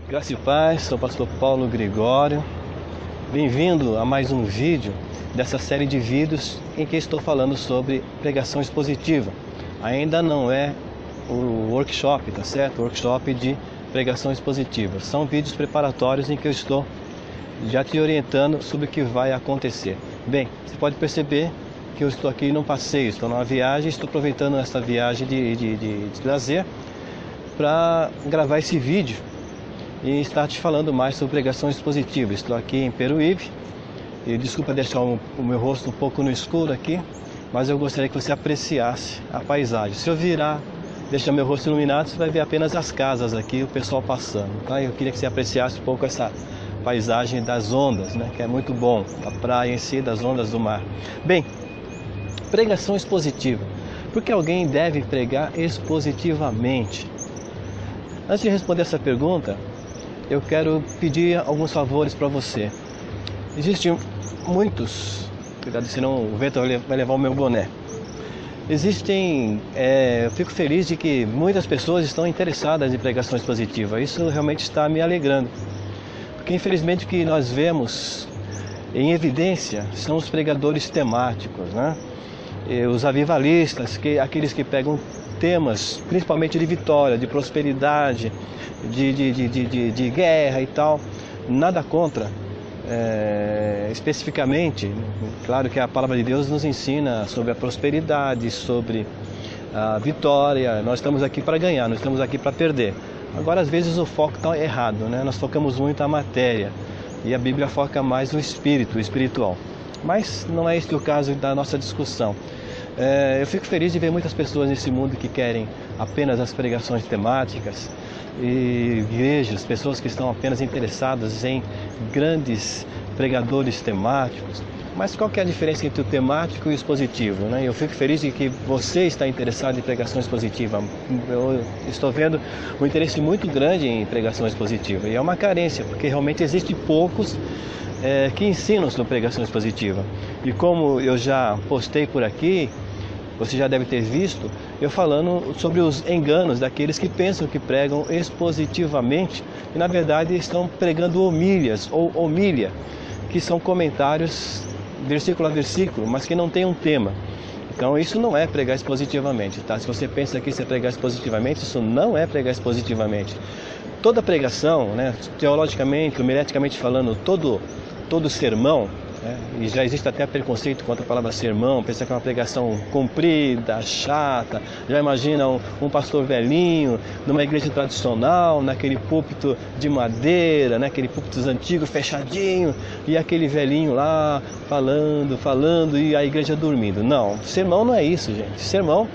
Graça e paz, sou o pastor Paulo Gregório. Bem-vindo a mais um vídeo dessa série de vídeos em que estou falando sobre pregação expositiva. Ainda não é o workshop, tá certo? O workshop de pregação expositiva. São vídeos preparatórios em que eu estou já te orientando sobre o que vai acontecer. Bem, você pode perceber que eu estou aqui num passeio, estou numa viagem, estou aproveitando essa viagem de lazer para gravar esse vídeo e estar te falando mais sobre pregação expositiva. Estou aqui em Peruíbe e desculpa deixar o meu rosto um pouco no escuro aqui, mas eu gostaria que você apreciasse a paisagem. Se eu virar, deixar meu rosto iluminado, você vai ver apenas as casas aqui, o pessoal passando, tá? Eu queria que você apreciasse um pouco essa paisagem das ondas, né? Que é muito bom, a praia em si, das ondas do mar. Bem, pregação expositiva. Por que alguém deve pregar expositivamente? Antes de responder essa pergunta, eu quero pedir alguns favores para você. Existem muitos, cuidado senão o vento vai levar o meu boné. Eu fico feliz de que muitas pessoas estão interessadas em pregação expositiva. Isso realmente está me alegrando. Porque infelizmente o que nós vemos em evidência são os pregadores temáticos, né? E os avivalistas, aqueles que pegam temas, principalmente de vitória, de prosperidade, de guerra e tal. Nada contra, especificamente. Claro que a palavra de Deus nos ensina sobre a prosperidade, sobre a vitória. Nós estamos aqui para ganhar, nós estamos aqui para perder. Agora, às vezes, o foco está errado, né? Nós focamos muito a matéria e a Bíblia foca mais no espírito, o espiritual. Mas não é este o caso da nossa discussão. Eu fico feliz de ver muitas pessoas nesse mundo que querem apenas as pregações temáticas e igrejas, pessoas que estão apenas interessadas em grandes pregadores temáticos. Mas qual que é a diferença entre o temático e o expositivo, né? Eu fico feliz de que você está interessado em pregação expositiva. Eu estou vendo um interesse muito grande em pregação expositiva e é uma carência, porque realmente existem poucos que ensinam sobre pregação expositiva. E como eu já postei por aqui, você já deve ter visto, eu falando sobre os enganos daqueles que pensam que pregam expositivamente e na verdade estão pregando homílias ou homília, que são comentários versículo a versículo, mas que não tem um tema. Então isso não é pregar expositivamente, tá? Se você pensa que isso é pregar expositivamente, isso não é pregar expositivamente. Toda pregação, né, teologicamente, homileticamente falando, todo sermão, né, e já existe até preconceito contra a palavra sermão, pensa que é uma pregação comprida, chata. Já imagina um pastor velhinho numa igreja tradicional, naquele púlpito de madeira, né, aquele púlpito antigo, fechadinho, e aquele velhinho lá falando e a igreja dormindo. Não, sermão não é isso, gente. Sermão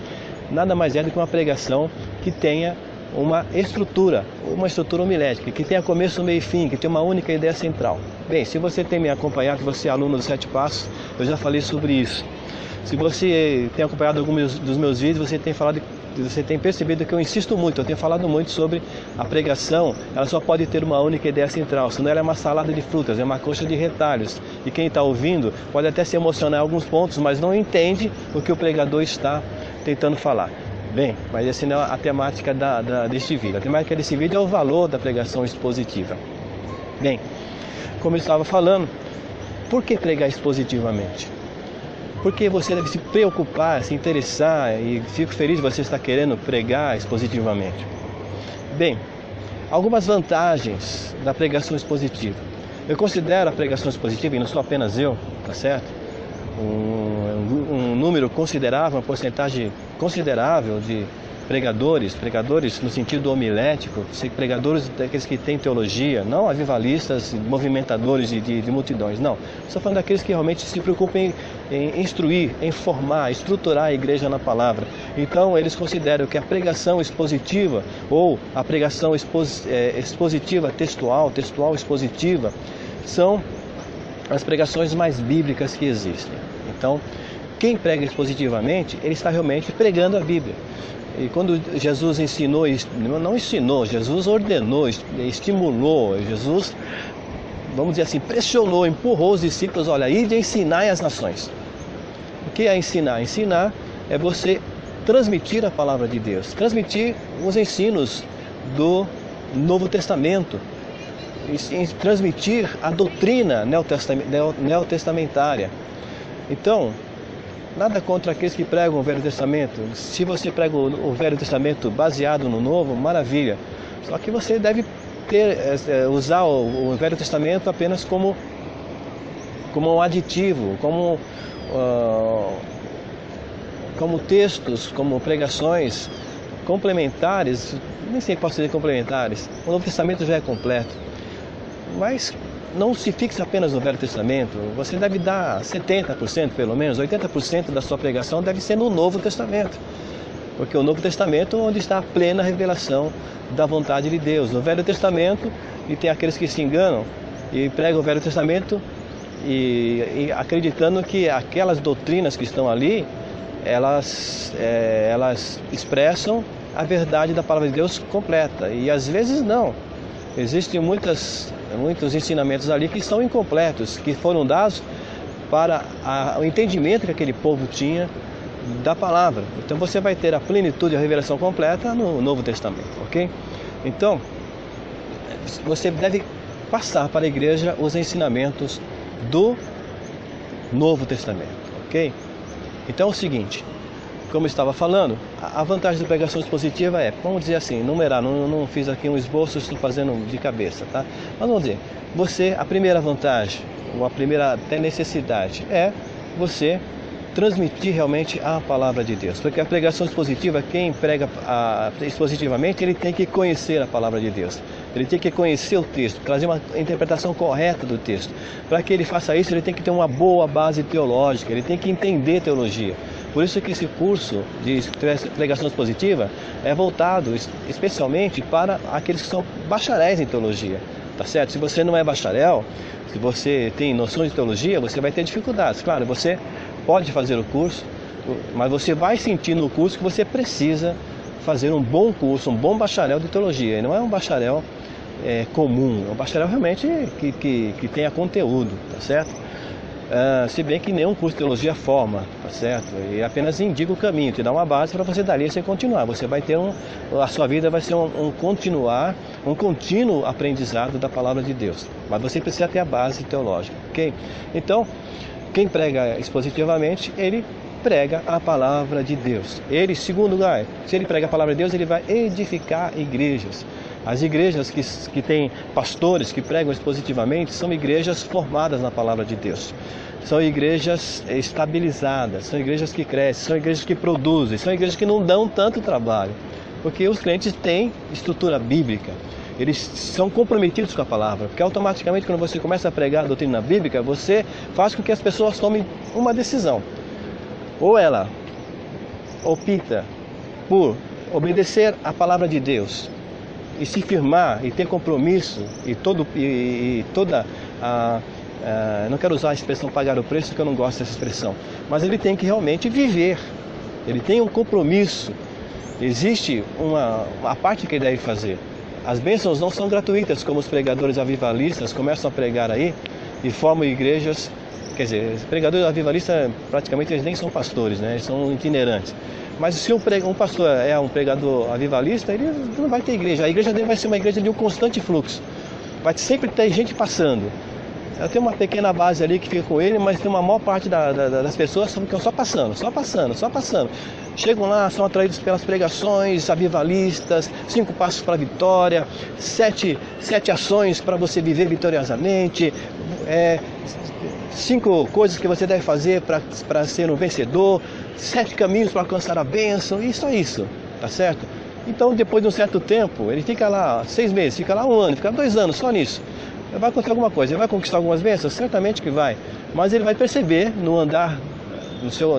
nada mais é do que uma pregação que tenha uma estrutura homilética, que tenha começo, meio e fim, que tenha uma única ideia central. Bem, se você tem me acompanhado, você é aluno dos 7 Passos, eu já falei sobre isso. Se você tem acompanhado alguns dos meus vídeos, você tem percebido que eu insisto muito, eu tenho falado muito sobre a pregação. Ela só pode ter uma única ideia central, senão ela é uma salada de frutas, é uma coxa de retalhos. E quem está ouvindo pode até se emocionar em alguns pontos, mas não entende o que o pregador está tentando falar. Bem, mas essa não é a temática deste vídeo. A temática desse vídeo é o valor da pregação expositiva. Bem, como eu estava falando, por que pregar expositivamente? Porque você deve se preocupar, se interessar, e fico feliz de você estar querendo pregar expositivamente. Bem, algumas vantagens da pregação expositiva. Eu considero a pregação expositiva, e não sou apenas eu, tá certo? Um número considerável, uma porcentagem considerável de pregadores no sentido homilético, pregadores daqueles que têm teologia, não avivalistas, movimentadores de multidões, não. Estou falando daqueles que realmente se preocupam em instruir, em formar, estruturar a igreja na palavra. Então eles consideram que a pregação expositiva ou a pregação expositiva textual expositiva, são as pregações mais bíblicas que existem. Então, quem prega expositivamente, ele está realmente pregando a Bíblia. E quando Jesus Jesus ordenou, estimulou, Jesus, vamos dizer assim, pressionou, empurrou os discípulos, olha, ide ensinai as nações. O que é ensinar? Ensinar é você transmitir a palavra de Deus, transmitir os ensinos do Novo Testamento, em transmitir a doutrina neotestamentária. Então, nada contra aqueles que pregam o Velho Testamento. Se você prega o Velho Testamento baseado no Novo, maravilha. Só que você deve usar o Velho Testamento apenas como um aditivo, como textos, como pregações complementares. Nem sei se posso dizer complementares. O Novo Testamento já é completo. Mas não se fixe apenas no Velho Testamento. Você deve dar 70%, pelo menos, 80% da sua pregação deve ser no Novo Testamento. Porque o Novo Testamento é onde está a plena revelação da vontade de Deus. No Velho Testamento, e tem aqueles que se enganam e pregam o Velho Testamento e acreditando que aquelas doutrinas que estão ali, elas expressam a verdade da palavra de Deus completa. E às vezes não. Existem muitos ensinamentos ali que são incompletos, que foram dados para o entendimento que aquele povo tinha da palavra. Então você vai ter a plenitude e a revelação completa no Novo Testamento, ok? Então, você deve passar para a igreja os ensinamentos do Novo Testamento, ok? Então é o seguinte, como eu estava falando, a vantagem da pregação expositiva é, vamos dizer assim, numerar, não fiz aqui um esboço, estou fazendo de cabeça, tá? Mas vamos dizer, a primeira vantagem, ou a primeira até necessidade, é você transmitir realmente a palavra de Deus. Porque a pregação expositiva, quem prega expositivamente, ele tem que conhecer a palavra de Deus. Ele tem que conhecer o texto, trazer uma interpretação correta do texto. Para que ele faça isso, ele tem que ter uma boa base teológica, ele tem que entender teologia. Por isso que esse curso de pregação expositiva é voltado especialmente para aqueles que são bacharéis em teologia. Tá certo? Se você não é bacharel, se você tem noções de teologia, você vai ter dificuldades. Claro, você pode fazer o curso, mas você vai sentir no curso que você precisa fazer um bom curso, um bom bacharel de teologia. E não é um bacharel comum, é um bacharel realmente que tenha conteúdo, tá certo? Se bem que nenhum curso de teologia forma, tá certo? E apenas indica o caminho, te dá uma base para você dali você continuar. Você vai ter a sua vida vai ser um contínuo aprendizado da palavra de Deus. Mas você precisa ter a base teológica, ok? Então, quem prega expositivamente, ele prega a palavra de Deus. Ele, segundo lugar, se ele prega a palavra de Deus, ele vai edificar igrejas. As igrejas que têm pastores que pregam expositivamente são igrejas formadas na palavra de Deus. São igrejas estabilizadas, são igrejas que crescem, são igrejas que produzem, são igrejas que não dão tanto trabalho. Porque os crentes têm estrutura bíblica, eles são comprometidos com a palavra. Porque automaticamente quando você começa a pregar a doutrina bíblica, você faz com que as pessoas tomem uma decisão. Ou ela opta por obedecer a palavra de Deus e se firmar e ter compromisso não quero usar a expressão pagar o preço, porque eu não gosto dessa expressão, mas ele tem que realmente viver, ele tem um compromisso, existe a parte que ele deve fazer. As bênçãos não são gratuitas, como os pregadores avivalistas começam a pregar aí e formam igrejas. Quer dizer, os pregadores avivalistas praticamente eles nem são pastores, né? Eles são itinerantes. Mas se um pastor é um pregador avivalista, ele não vai ter igreja. A igreja dele vai ser uma igreja de um constante fluxo. Vai sempre ter gente passando. Tem uma pequena base ali que fica com ele, mas tem uma maior parte das pessoas que estão só passando. Chegam lá, são atraídos pelas pregações avivalistas, 5 passos para a vitória, 7 ações para você viver vitoriosamente, 5 coisas que você deve fazer para ser um vencedor, 7 caminhos para alcançar a bênção, e só isso, tá certo? Então, depois de um certo tempo, ele fica lá 6 meses, fica lá 1 ano, fica 2 anos só nisso. Vai acontecer alguma coisa, ele vai conquistar algumas bênçãos? Certamente que vai, mas ele vai perceber no andar, no seu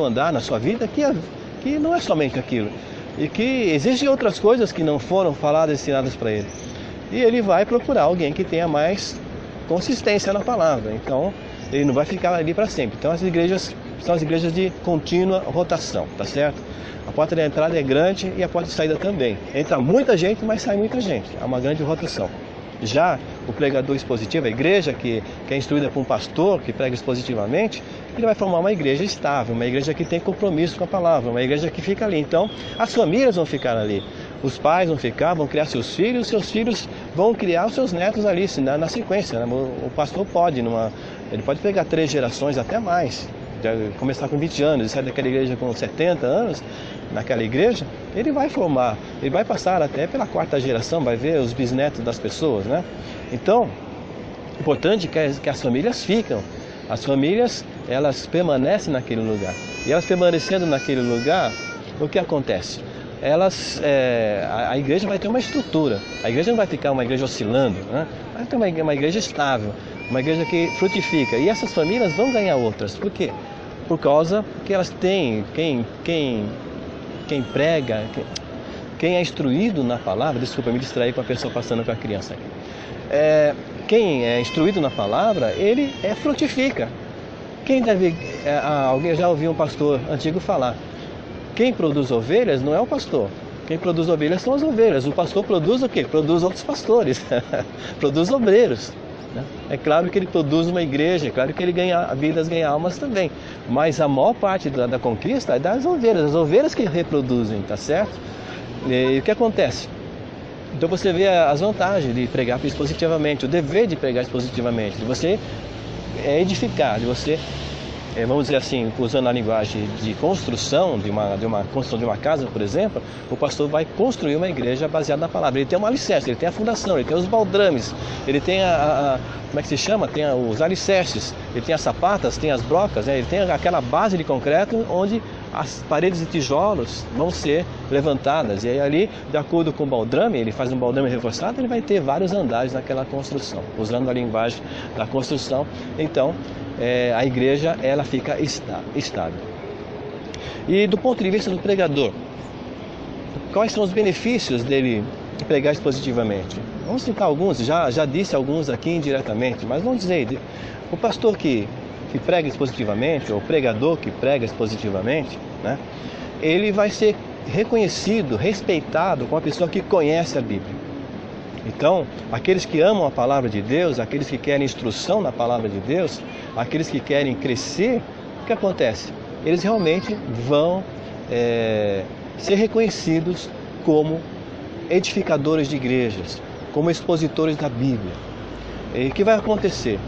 andar, na sua vida, que não é somente aquilo, e que existem outras coisas que não foram faladas e ensinadas para ele. E ele vai procurar alguém que tenha mais consistência na palavra, então ele não vai ficar ali para sempre. Então as igrejas são as igrejas de contínua rotação, tá certo? A porta de entrada é grande e a porta de saída também. Entra muita gente, mas sai muita gente, é uma grande rotação. Já o pregador expositivo, a igreja que é instruída por um pastor que prega expositivamente, ele vai formar uma igreja estável, uma igreja que tem compromisso com a palavra, uma igreja que fica ali. Então, as famílias vão ficar ali. Os pais vão ficar, vão criar seus filhos vão criar os seus netos ali, na sequência, né? O pastor pode, ele pode pegar 3 gerações, até mais, começar com 20 anos, e sair daquela igreja com 70 anos, naquela igreja, ele vai formar, ele vai passar até pela 4ª geração, vai ver os bisnetos das pessoas, né? Então, importante que as famílias ficam. As famílias, elas permanecem naquele lugar. E elas permanecendo naquele lugar, o que acontece? A igreja vai ter uma estrutura. A igreja não vai ficar uma igreja oscilando, né? Vai ter uma igreja estável, uma igreja que frutifica. E essas famílias vão ganhar outras. Por quê? Por causa que elas têm quem prega, quem é instruído na palavra. Desculpa, me distraí com a pessoa passando com a criança aqui. Quem é instruído na palavra, ele frutifica. Alguém já ouviu um pastor antigo falar: quem produz ovelhas não é o pastor. Quem produz ovelhas são as ovelhas. O pastor produz o quê? Produz outros pastores. Produz obreiros. Né? É claro que ele produz uma igreja, é claro que ele ganha vidas, ganha almas também. Mas a maior parte da conquista é das ovelhas. As ovelhas que reproduzem, tá certo? E o que acontece? Então você vê as vantagens de pregar expositivamente, o dever de pregar expositivamente, de você edificar, de você, vamos dizer assim, usando a linguagem de construção, de uma construção de uma casa, por exemplo, o pastor vai construir uma igreja baseada na palavra. Ele tem uma alicerce, ele tem a fundação, ele tem os baldrames, ele tem como é que se chama? Tem os alicerces, ele tem as sapatas, tem as brocas, né? Ele tem aquela base de concreto onde as paredes de tijolos vão ser levantadas. E aí ali, de acordo com o baldrame, ele faz um baldrame reforçado, ele vai ter vários andares naquela construção, usando a linguagem da construção. Então, a igreja, ela fica estável. E do ponto de vista do pregador, quais são os benefícios dele pregar expositivamente? Vamos citar alguns, já disse alguns aqui indiretamente, mas vamos dizer, o pastor que prega expositivamente, ou o pregador que prega expositivamente, né, ele vai ser reconhecido, respeitado como uma pessoa que conhece a Bíblia. Então, aqueles que amam a palavra de Deus, aqueles que querem instrução na palavra de Deus, aqueles que querem crescer, o que acontece? Eles realmente vão ser reconhecidos como edificadores de igrejas, como expositores da Bíblia. E o que vai acontecer?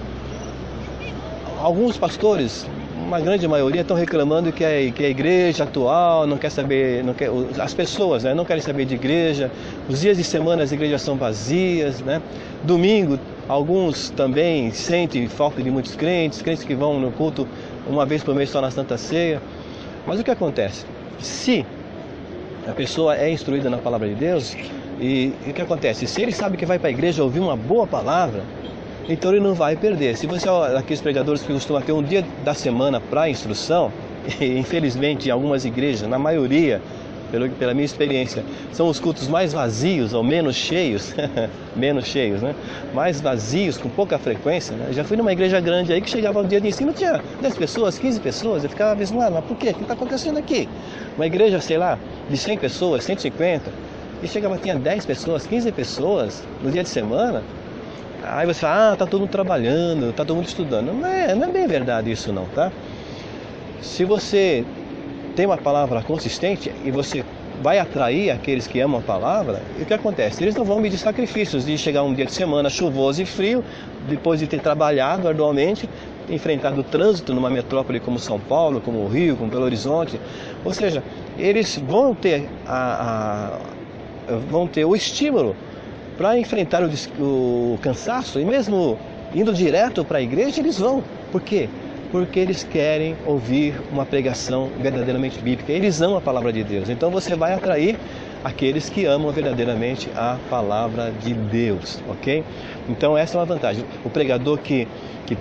Alguns pastores, uma grande maioria, estão reclamando que a igreja atual não quer saber, as pessoas, né, não querem saber de igreja, os dias de semana as igrejas são vazias, né? Domingo, alguns também sentem falta de muitos crentes que vão no culto uma vez por mês só na Santa Ceia. Mas o que acontece? Se a pessoa é instruída na palavra de Deus, e o que acontece? Se ele sabe que vai para a igreja ouvir uma boa palavra, então ele não vai perder. Se você é daqueles pregadores que costumam ter um dia da semana para instrução, e infelizmente em algumas igrejas, na maioria, pela minha experiência, são os cultos mais vazios ou menos cheios, menos cheios, né? Mais vazios, com pouca frequência, né? Já fui numa igreja grande aí que chegava um dia de ensino, tinha 10 pessoas, 15 pessoas, eu ficava abismado, mas por quê? O que está acontecendo aqui? Uma igreja, sei lá, de 100 pessoas, 150, e chegava, tinha 10 pessoas, 15 pessoas no dia de semana. Aí você fala, tá todo mundo trabalhando, tá todo mundo estudando. Não é bem verdade isso não, tá? Se você tem uma palavra consistente e você vai atrair aqueles que amam a palavra, e o que acontece? Eles não vão medir sacrifícios de chegar um dia de semana chuvoso e frio, depois de ter trabalhado arduamente, enfrentado o trânsito numa metrópole como São Paulo, como o Rio, como Belo Horizonte. Ou seja, eles vão ter o estímulo para enfrentar o cansaço, e mesmo indo direto para a igreja, eles vão. Por quê? Porque eles querem ouvir uma pregação verdadeiramente bíblica. Eles amam a palavra de Deus. Então você vai atrair aqueles que amam verdadeiramente a palavra de Deus, ok? Então essa é uma vantagem. O pregador que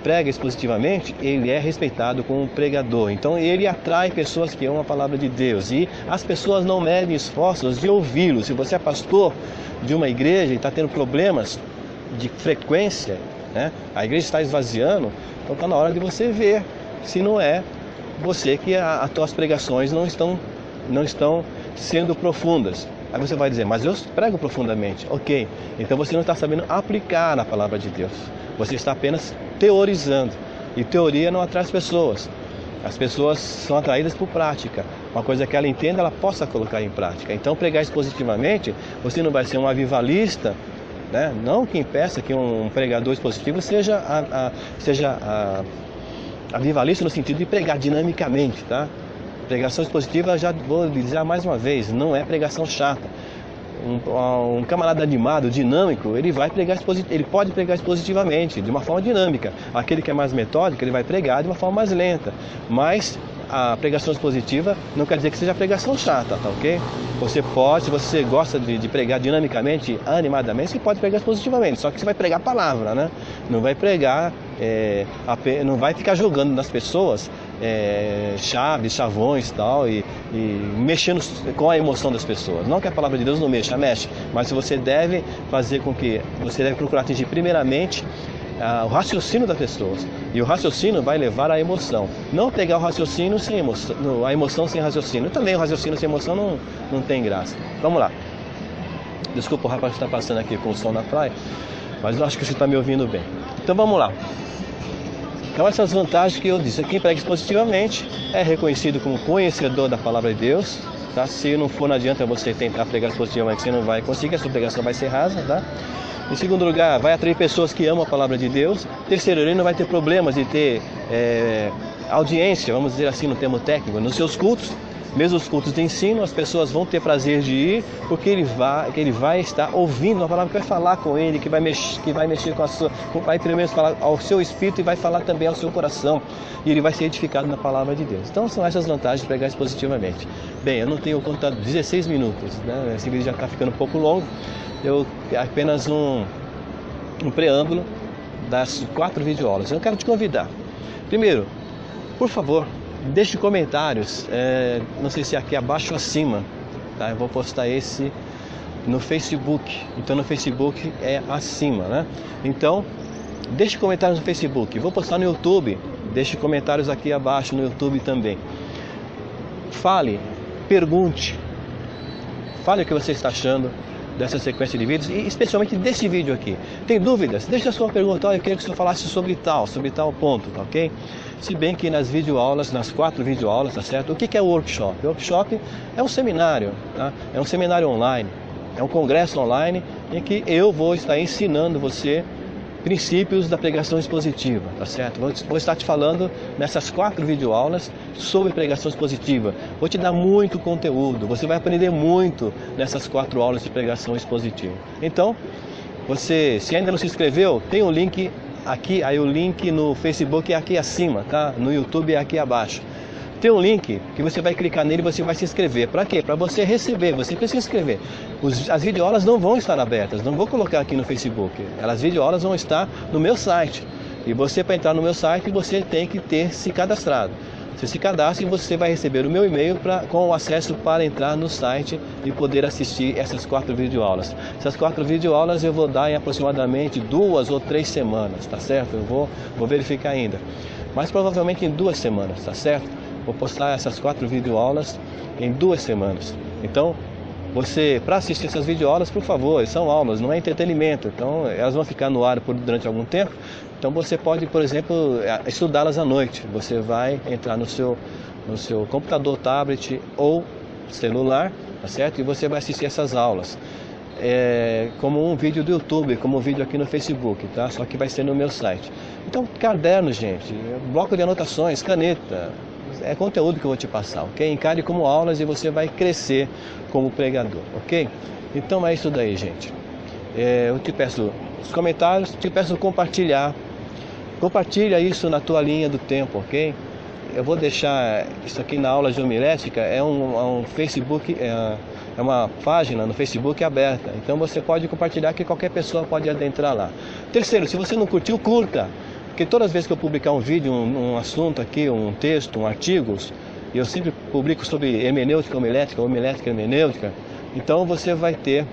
prega expositivamente, ele é respeitado como pregador. Então ele atrai pessoas que amam a palavra de Deus. E as pessoas não medem esforços de ouvi-lo. Se você é pastor de uma igreja e está tendo problemas de frequência, né? A igreja está esvaziando, então está na hora de você ver se não é você que as tuas pregações não estão sendo profundas. Aí você vai dizer, mas eu prego profundamente. Ok, então você não está sabendo aplicar a palavra de Deus. Você está apenas teorizando. E teoria não atrai as pessoas. As pessoas são atraídas por prática. Uma coisa que ela entenda, ela possa colocar em prática. Então, pregar expositivamente, você não vai ser um avivalista, né? Não que impeça que um pregador expositivo seja avivalista no sentido de pregar dinamicamente, tá? Pregação expositiva, já vou dizer mais uma vez, não é pregação chata. Um camarada animado, dinâmico, ele pode pregar expositivamente, de uma forma dinâmica. Aquele que é mais metódico, ele vai pregar de uma forma mais lenta. Mas a pregação expositiva não quer dizer que seja pregação chata, tá ok? Você pode, se você gosta de pregar dinamicamente, animadamente, você pode pregar expositivamente, só que você vai pregar a palavra, né? Não vai pregar, não vai ficar jogando nas pessoas chavões tal, e mexendo com a emoção das pessoas. Não que a palavra de Deus não mexe, mas você deve fazer com que, você deve procurar atingir primeiramente o raciocínio das pessoas, e o raciocínio vai levar à emoção. Não pegar o raciocínio sem emoção, a emoção sem raciocínio. Também o raciocínio sem emoção não tem graça. Vamos lá. Desculpa, o rapaz está passando aqui com o som na praia, mas eu acho que você está me ouvindo bem. Então vamos lá. Então essas vantagens que eu disse, quem prega expositivamente é reconhecido como conhecedor da palavra de Deus, tá? Se não for, não adianta você tentar pregar expositivamente, você não vai conseguir, a sua pregação vai ser rasa, tá? Em segundo lugar, vai atrair pessoas que amam a palavra de Deus. Terceiro, ele não vai ter problemas de ter audiência, vamos dizer assim no termo técnico, nos seus cultos. Mesmo os cultos de ensino, as pessoas vão ter prazer de ir, porque ele vai estar ouvindo uma palavra que vai falar com ele, que vai mexer com a sua, vai primeiro falar ao seu espírito e vai falar também ao seu coração, e ele vai ser edificado na palavra de Deus. Então são essas vantagens de pregar expositivamente. Bem, eu não tenho contado 16 minutos, né? Esse vídeo já está ficando um pouco longo. Apenas um preâmbulo das 4 videoaulas. Eu quero te convidar. Primeiro, por favor, deixe comentários, não sei se é aqui abaixo ou acima, tá? Eu vou postar esse no Facebook, então no Facebook é acima, né? Então, deixe comentários no Facebook, vou postar no YouTube, deixe comentários aqui abaixo no YouTube também. Fale, pergunte, fale o que você está achando dessa sequência de vídeos, e especialmente desse vídeo aqui. Tem dúvidas? Deixe a sua pergunta. Eu queria que o senhor falasse sobre tal ponto, tá ok? Se bem que nas videoaulas, nas 4 videoaulas, tá certo? O que é o workshop? O workshop é um seminário, tá? É um seminário online, é um congresso online em que eu vou estar ensinando você princípios da pregação expositiva, tá certo? Vou estar te falando nessas 4 videoaulas sobre pregação expositiva. Vou te dar muito conteúdo, você vai aprender muito nessas 4 aulas de pregação expositiva. Então, você, se ainda não se inscreveu, tem o link aqui, aí o link no Facebook é aqui acima, tá? No YouTube é aqui abaixo. Tem um link que você vai clicar nele e você vai se inscrever. Para quê? Para você receber, você precisa se inscrever. As videoaulas não vão estar abertas, não vou colocar aqui no Facebook. As videoaulas vão estar no meu site. E você, para entrar no meu site, você tem que ter se cadastrado. Você se cadastra e você vai receber o meu e-mail com o acesso para entrar no site e poder assistir essas 4 videoaulas. Essas 4 videoaulas eu vou dar em aproximadamente 2 ou 3 semanas, tá certo? Eu vou verificar ainda. Mas provavelmente em 2 semanas, tá certo? Vou postar essas 4 videoaulas em 2 semanas. Então, você, para assistir essas videoaulas, por favor, são aulas, não é entretenimento. Então, elas vão ficar no ar durante algum tempo. Então, você pode, por exemplo, estudá-las à noite. Você vai entrar no seu computador, tablet ou celular, tá certo? E você vai assistir essas aulas. Como um vídeo do YouTube, como um vídeo aqui no Facebook, tá? Só que vai ser no meu site. Então, caderno, gente, bloco de anotações, caneta. É conteúdo que eu vou te passar, ok? Encare como aulas e você vai crescer como pregador, ok? Então é isso daí, gente. Eu te peço os comentários, te peço compartilhar. Compartilha isso na tua linha do tempo, ok? Eu vou deixar isso aqui na aula de homilética, é um Facebook, é uma página no Facebook aberta. Então você pode compartilhar que qualquer pessoa pode adentrar lá. Terceiro, se você não curtiu, curta. Porque todas as vezes que eu publicar um vídeo, um assunto aqui, um texto, um artigo, e eu sempre publico sobre hermenêutica, homilética, hermenêutica, então você vai ter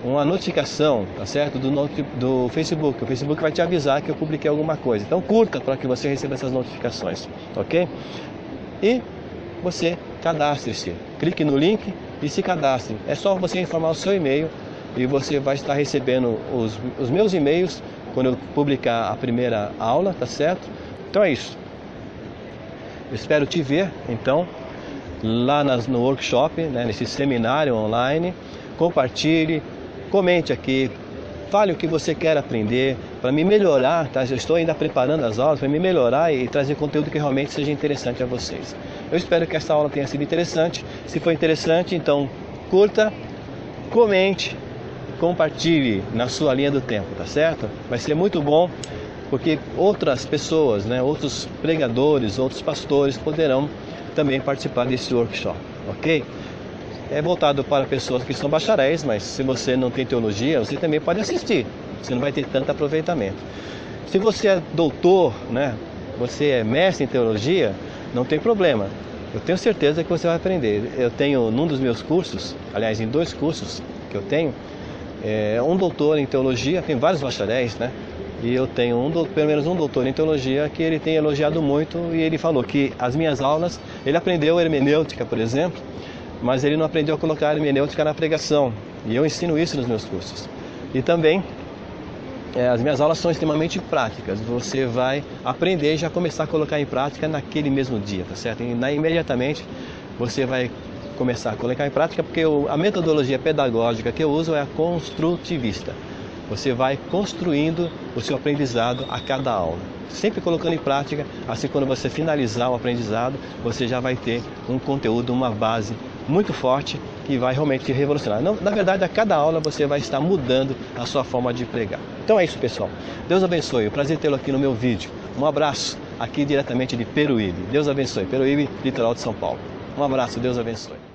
uma notificação, tá certo, do Facebook. O Facebook vai te avisar que eu publiquei alguma coisa. Então curta para que você receba essas notificações, ok? E você cadastre-se. Clique no link e se cadastre. É só você informar o seu e-mail e você vai estar recebendo os meus e-mails quando eu publicar a primeira aula, tá certo? Então é isso. Eu espero te ver, então, lá no workshop, né, nesse seminário online. Compartilhe, comente aqui, fale o que você quer aprender, para me melhorar, tá? Eu estou ainda preparando as aulas para me melhorar e trazer conteúdo que realmente seja interessante a vocês. Eu espero que essa aula tenha sido interessante. Se for interessante, então curta, comente, compartilhe na sua linha do tempo, tá certo? Vai ser muito bom, porque outras pessoas, né, outros pregadores, outros pastores poderão também participar desse workshop, ok? É voltado para pessoas que são bacharéis, mas se você não tem teologia, você também pode assistir. Você não vai ter tanto aproveitamento. Se você é doutor, né, você é mestre em teologia, não tem problema. Eu tenho certeza que você vai aprender. Eu tenho, num dos meus cursos, aliás, em 2 cursos que eu tenho, um doutor em teologia, tem vários bacharéis, né? E eu tenho pelo menos um doutor em teologia que ele tem elogiado muito, e ele falou que as minhas aulas, ele aprendeu hermenêutica, por exemplo, mas ele não aprendeu a colocar hermenêutica na pregação. E eu ensino isso nos meus cursos. E também, as minhas aulas são extremamente práticas. Você vai aprender e já começar a colocar em prática naquele mesmo dia, tá certo? E imediatamente você vai começar a colocar em prática, porque a metodologia pedagógica que eu uso é a construtivista. Você vai construindo o seu aprendizado a cada aula, sempre colocando em prática. Assim, quando você finalizar o aprendizado, você já vai ter um conteúdo, uma base muito forte que vai realmente te revolucionar. Na verdade, a cada aula você vai estar mudando a sua forma de pregar. Então é isso, pessoal. Deus abençoe. Prazer tê-lo aqui no meu vídeo. Um abraço aqui diretamente de Peruíbe. Deus abençoe. Peruíbe, litoral de São Paulo. Um abraço. Deus abençoe.